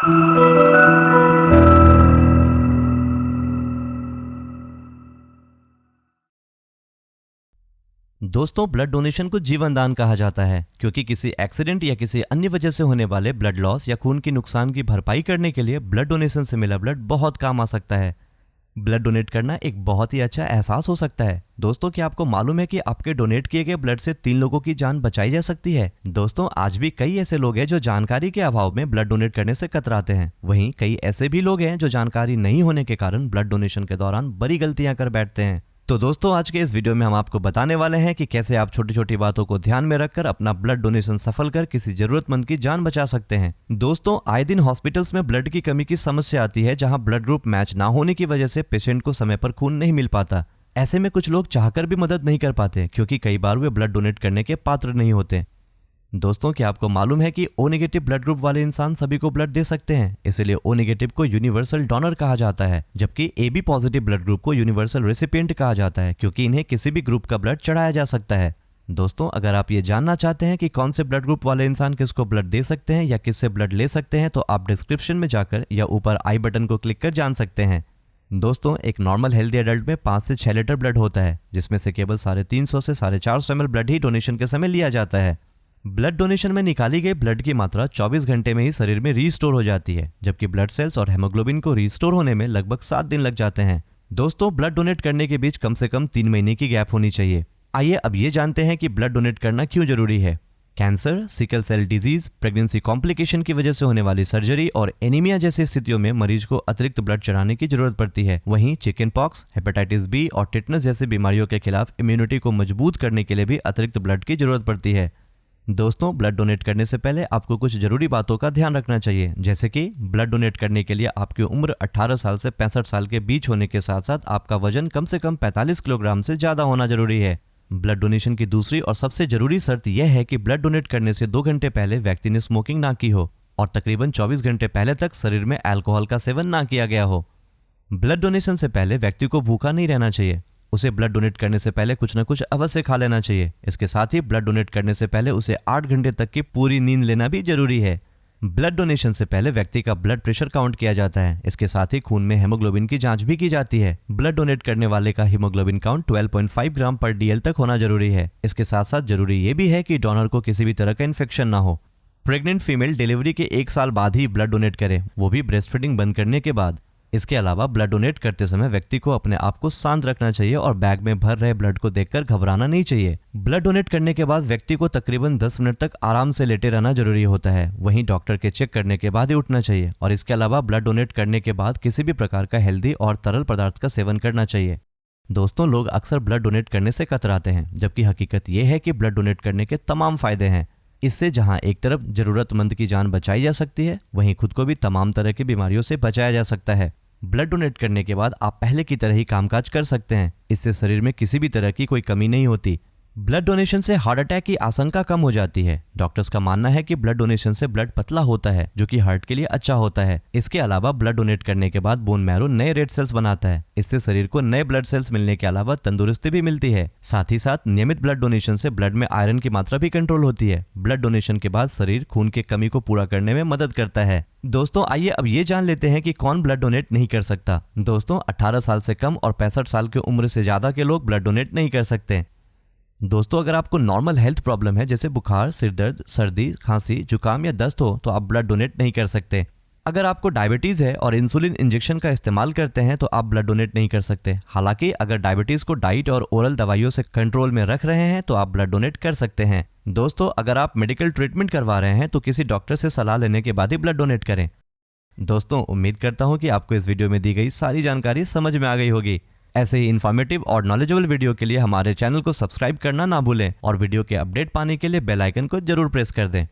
दोस्तों, blood donation को जीवन दान कहा जाता है क्योंकि किसी एक्सीडेंट या किसी अन्य वजह से होने वाले ब्लड लॉस या खून के नुकसान की भरपाई करने के लिए ब्लड डोनेशन से मिला ब्लड बहुत काम आ सकता है। ब्लड डोनेट करना एक बहुत ही अच्छा एहसास हो सकता है। दोस्तों, क्या आपको मालूम है कि आपके डोनेट किए गए ब्लड से 3 लोगों की जान बचाई जा सकती है। दोस्तों, आज भी कई ऐसे लोग हैं जो जानकारी के अभाव में ब्लड डोनेट करने से कतराते हैं। वहीं कई ऐसे भी लोग हैं जो जानकारी नहीं होने के कारण ब्लड डोनेशन के दौरान बड़ी गलतियां कर बैठते हैं। तो दोस्तों, आज के इस वीडियो में हम आपको बताने वाले हैं कि कैसे आप छोटी छोटी बातों को ध्यान में रखकर अपना ब्लड डोनेशन सफल कर किसी जरूरतमंद की जान बचा सकते हैं। दोस्तों, आए दिन हॉस्पिटल्स में ब्लड की कमी की समस्या आती है, जहां ब्लड ग्रुप मैच ना होने की वजह से पेशेंट को समय पर खून नहीं मिल पाता। ऐसे में कुछ लोग चाहकर भी मदद नहीं कर पाते क्योंकि कई बार वे ब्लड डोनेट करने के पात्र नहीं होते। दोस्तों, क्या आपको मालूम है कि ओ नेगेटिव ब्लड ग्रुप वाले इंसान सभी को ब्लड दे सकते हैं, इसलिए ओ नेगेटिव को यूनिवर्सल डोनर कहा जाता है, जबकि A B positive blood group को यूनिवर्सल रेसिपिएंट कहा जाता है क्योंकि इन्हें किसी भी ग्रुप का ब्लड चढ़ाया जा सकता है। दोस्तों, अगर आप ये जानना चाहते हैं कि कौन से ब्लड ग्रुप वाले इंसान किसको ब्लड दे सकते हैं या किससे ब्लड ले सकते हैं, तो आप डिस्क्रिप्शन में जाकर या ऊपर आई बटन को क्लिक कर जान सकते हैं। दोस्तों, एक नॉर्मल हेल्दी एडल्ट में 5 से 6 लीटर ब्लड होता है, जिसमें से केवल 350 से 450 ml ब्लड ही डोनेशन के समय लिया जाता है। ब्लड डोनेशन में निकाली गई ब्लड की मात्रा 24 घंटे में ही शरीर में रीस्टोर हो जाती है, जबकि ब्लड सेल्स और हेमोग्लोबिन को रीस्टोर होने में लगभग 7 दिन लग जाते हैं। दोस्तों, ब्लड डोनेट करने के बीच कम से कम 3 महीने की गैप होनी चाहिए। आइए अब ये जानते हैं कि ब्लड डोनेट करना क्यों जरूरी है। Cancer, sickle cell disease, pregnancy complication की वजह से होने वाली सर्जरी और एनीमिया जैसी स्थितियों में मरीज को अतिरिक्त ब्लड चढ़ाने की जरूरत पड़ती है। वहीं चिकन पॉक्स, हेपेटाइटिस बी और टिटनस जैसी बीमारियों के खिलाफ इम्यूनिटी को मजबूत करने के लिए भी अतिरिक्त ब्लड की जरूरत पड़ती है। दोस्तों, ब्लड डोनेट करने से पहले आपको कुछ जरूरी बातों का ध्यान रखना चाहिए, जैसे कि ब्लड डोनेट करने के लिए आपकी उम्र 18 साल से 65 साल के बीच होने के साथ साथ आपका वजन कम से कम 45 किलोग्राम से ज्यादा होना जरूरी है। ब्लड डोनेशन की दूसरी और सबसे जरूरी शर्त यह है कि ब्लड डोनेट करने से 2 घंटे पहले व्यक्ति ने स्मोकिंग ना की हो और तकरीबन 24 घंटे पहले तक शरीर में अल्कोहल का सेवन ना किया गया हो। ब्लड डोनेशन से पहले व्यक्ति को भूखा नहीं रहना चाहिए। उसे ब्लड डोनेट करने से पहले कुछ न कुछ अवश्य खा लेना चाहिए। इसके साथ ही ब्लड डोनेट करने से पहले उसे 8 घंटे तक की पूरी नींद लेना भी जरूरी है। ब्लड डोनेशन से पहले व्यक्ति का ब्लड प्रेशर काउंट किया जाता है। इसके साथ ही खून में हेमोग्लोबिन की जांच भी की जाती है। ब्लड डोनेट करने वाले का हीमोग्लोबिन काउंट 12.5 ग्राम पर DL तक होना जरूरी है। इसके साथ साथ जरूरी ये भी है कि डोनर को किसी भी तरह का इन्फेक्शन ना हो। प्रेग्नेंट फीमेल डिलीवरी के 1 साल बाद ही ब्लड डोनेट करे, वो भी ब्रेस्ट फीडिंग बंद करने के बाद। इसके अलावा ब्लड डोनेट करते समय व्यक्ति को अपने आप को शांत रखना चाहिए और बैग में भर रहे ब्लड को देखकर घबराना नहीं चाहिए। ब्लड डोनेट करने के बाद व्यक्ति को तकरीबन 10 मिनट तक आराम से लेटे रहना जरूरी होता है। वहीं डॉक्टर के चेक करने के बाद ही उठना चाहिए और इसके अलावा ब्लड डोनेट करने के बाद किसी भी प्रकार का हेल्दी और तरल पदार्थ का सेवन करना चाहिए। दोस्तों, लोग अक्सर ब्लड डोनेट करने से कतराते हैं, जबकि हकीकत यह है कि ब्लड डोनेट करने के तमाम फायदे हैं। इससे जहां एक तरफ जरूरतमंद की जान बचाई जा सकती है, वहीं खुद को भी तमाम तरह की बीमारियों से बचाया जा सकता है। ब्लड डोनेट करने के बाद आप पहले की तरह ही कामकाज कर सकते हैं। इससे शरीर में किसी भी तरह की कोई कमी नहीं होती। ब्लड डोनेशन से हार्ट अटैक की आशंका कम हो जाती है। डॉक्टर्स का मानना है कि ब्लड डोनेशन से ब्लड पतला होता है, जो कि हार्ट के लिए अच्छा होता है। इसके अलावा ब्लड डोनेट करने के बाद बोन मैरो नए रेड सेल्स बनाता है। इससे शरीर को नए ब्लड सेल्स मिलने के अलावा तंदुरुस्ती भी मिलती है। साथ ही साथ नियमित ब्लड डोनेशन से ब्लड में आयरन की मात्रा भी कंट्रोल होती है। ब्लड डोनेशन के बाद शरीर खून की कमी को पूरा करने में मदद करता है। दोस्तों, आइए अब ये जान लेते हैं कि कौन ब्लड डोनेट नहीं कर सकता। दोस्तों, 18 साल से कम और 65 साल की उम्र से ज्यादा के लोग ब्लड डोनेट नहीं कर सकते। दोस्तों, अगर आपको नॉर्मल हेल्थ प्रॉब्लम है, जैसे बुखार, सिर दर्द, सर्दी, खांसी, जुकाम या दस्त हो, तो आप ब्लड डोनेट नहीं कर सकते। अगर आपको डायबिटीज है और इंसुलिन इंजेक्शन का इस्तेमाल करते हैं, तो आप ब्लड डोनेट नहीं कर सकते। हालांकि अगर डायबिटीज को डाइट और ओरल दवाइयों से कंट्रोल में रख रहे हैं, तो आप ब्लड डोनेट कर सकते हैं। दोस्तों, अगर आप मेडिकल ट्रीटमेंट करवा रहे हैं, तो किसी डॉक्टर से सलाह लेने के बाद ही ब्लड डोनेट करें। दोस्तों, उम्मीद करता हूं कि आपको इस वीडियो में दी गई सारी जानकारी समझ में आ गई होगी। ऐसे ही इन्फॉर्मेटिव और नॉलेजेबल वीडियो के लिए हमारे चैनल को सब्सक्राइब करना ना भूलें और वीडियो के अपडेट पाने के लिए बेल आइकन को जरूर प्रेस कर दें।